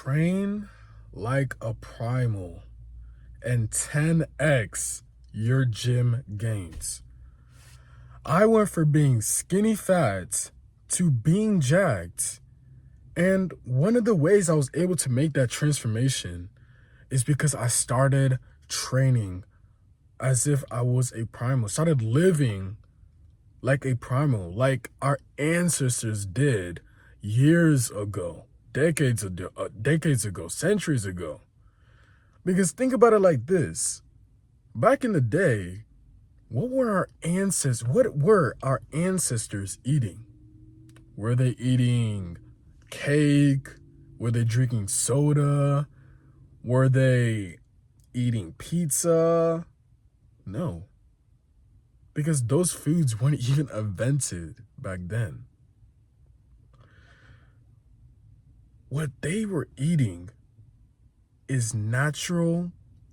Train like a primal and 10x your gym gains. I went from being skinny fat to being jacked. And one of the ways I was able to make that transformation is because I started training as if I was a primal, started living like a primal, like our ancestors did years ago, decades ago, centuries ago. Because think about it like this. Back in the day, what were our ancestors eating? Were they eating cake? Were they drinking soda? Were they eating pizza? No. Because those foods weren't even invented back then. What they were eating is natural,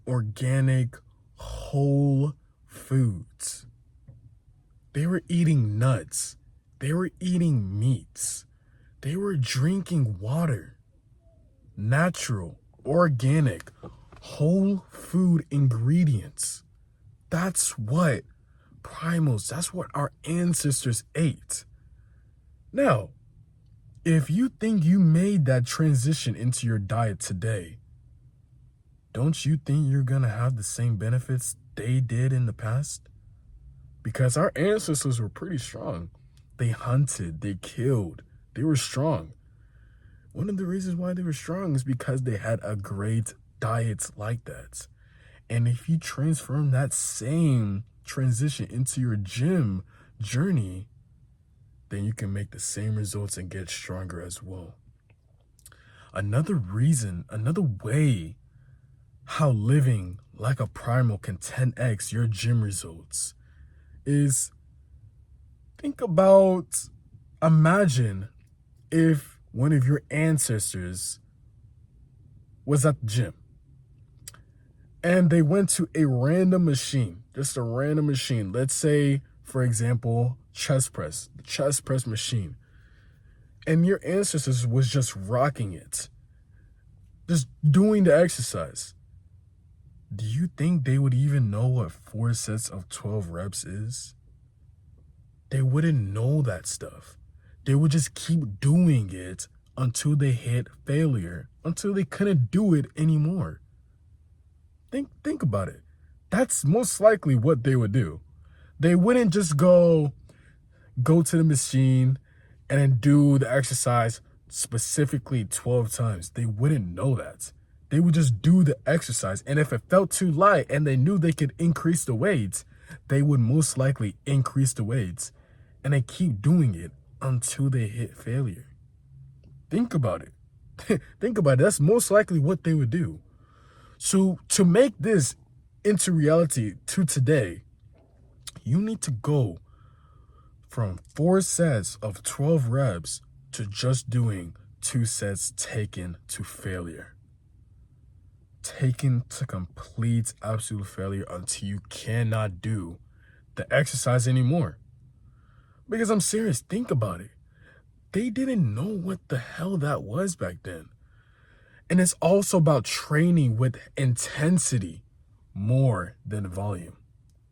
organic, whole foods. They were eating nuts. They were eating meats. They were drinking water. Natural, organic, whole food ingredients. That's what that's what our ancestors ate. Now, if you think you made that transition into your diet today, don't you think you're gonna have the same benefits they did in the past? Because our ancestors were pretty strong. They hunted, they killed, they were strong. One of the reasons why they were strong is because they had a great diet like that. And if you transform that same transition into your gym journey, then you can make the same results and get stronger as well. Another way how living like a primal can 10x your gym results is imagine if one of your ancestors was at the gym and they went to a random machine, just a random machine. Let's say, for example, the chest press machine. And your ancestors was just rocking it, just doing the exercise. Do you think they would even know what 4 sets of 12 reps is? They wouldn't know that stuff. They would just keep doing it until they hit failure, until they couldn't do it anymore. Think about it. That's most likely what they would do. They wouldn't just go to the machine and then do the exercise specifically 12 times. They wouldn't know that. They would just do the exercise. And if it felt too light and they knew they could increase the weights, they would most likely increase the weights. And they keep doing it until they hit failure. Think about it. Think about it. That's most likely what they would do. So to make this into reality to today, you need to go from 4 sets of 12 reps to just doing 2 sets taken to failure. Taken to complete absolute failure until you cannot do the exercise anymore. Because I'm serious, think about it. They didn't know what the hell that was back then. And it's also about training with intensity more than volume.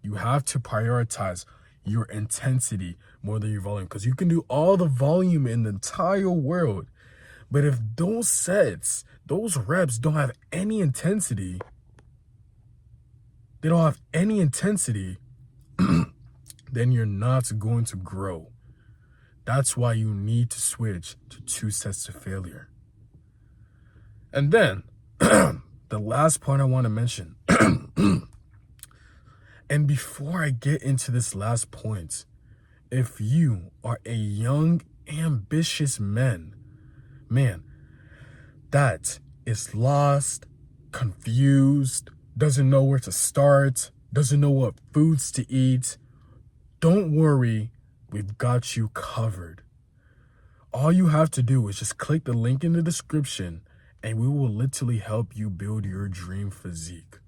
You have to prioritize your intensity more than your volume, because you can do all the volume in the entire world. But if those sets, those reps don't have any intensity, then you're not going to grow. That's why you need to switch to 2 sets to failure. And then the last point I want to mention, and before I get into this last point, if you are a young, ambitious man that is lost, confused, doesn't know where to start, doesn't know what foods to eat, don't worry, we've got you covered. All you have to do is just click the link in the description and we will literally help you build your dream physique.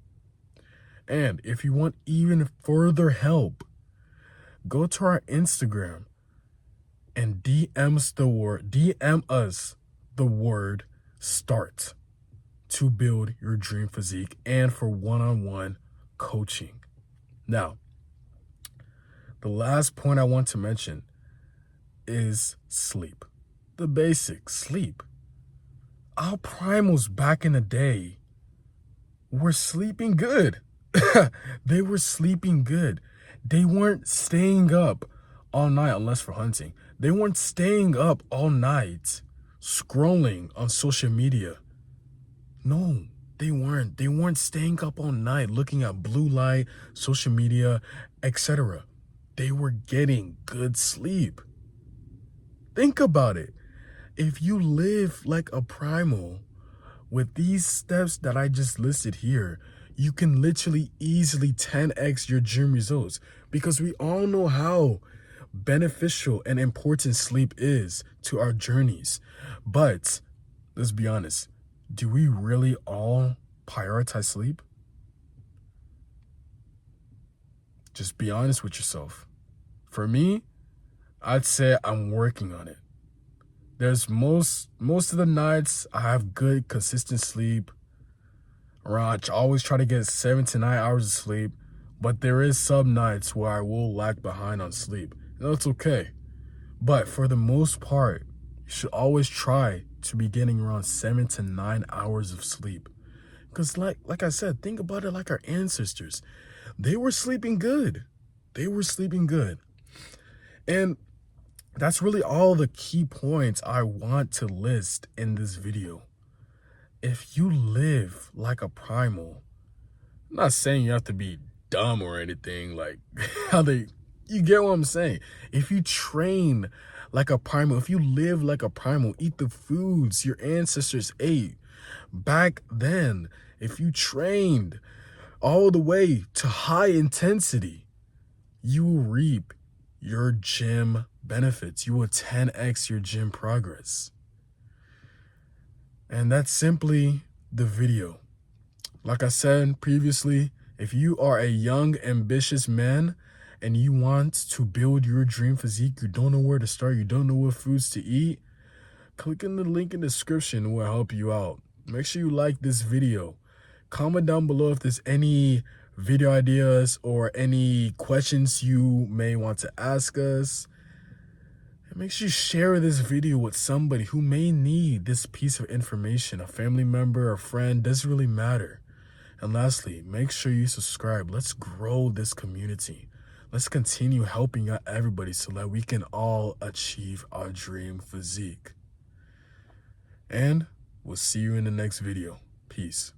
And if you want even further help, go to our Instagram and DM us the word start. to build your dream physique and for one-on-one coaching. Now, the last point I want to mention is sleep. The basics, sleep. Our primals back in the day were sleeping good. They were sleeping good. They weren't staying up all night unless for hunting. They weren't staying up all night scrolling on social media. No, they weren't. They weren't staying up all night looking at blue light, social media, etc. They were getting good sleep. Think about it. If you live like a primal with these steps that I just listed here, you can literally easily 10x your gym results, because we all know how beneficial and important sleep is to our journeys. But let's be honest, do we really all prioritize sleep? Just be honest with yourself. For me, I'd say I'm working on it. There's most of the nights I have good consistent sleep. I always try to get 7 to 9 hours of sleep, but there is some nights where I will lag behind on sleep. And that's okay. But for the most part, you should always try to be getting around 7 to 9 hours of sleep. Because like I said, think about it like our ancestors. They were sleeping good. They were sleeping good. And that's really all the key points I want to list in this video. If you live like a primal, I'm not saying you have to be dumb or anything, like you get what I'm saying. If you train like a primal, if you live like a primal, eat the foods your ancestors ate back then, if you trained all the way to high intensity, you will reap your gym benefits. You will 10x your gym progress. And that's simply the video. Like I said previously, if you are a young, ambitious man and you want to build your dream physique, you don't know where to start, you don't know what foods to eat, click in the link in the description. It will help you out. Make sure you like this video. Comment down below if there's any video ideas or any questions you may want to ask us. And make sure you share this video with somebody who may need this piece of information. A family member, a friend, doesn't really matter. And lastly, make sure you subscribe. Let's grow this community. Let's continue helping out everybody so that we can all achieve our dream physique. And we'll see you in the next video. Peace.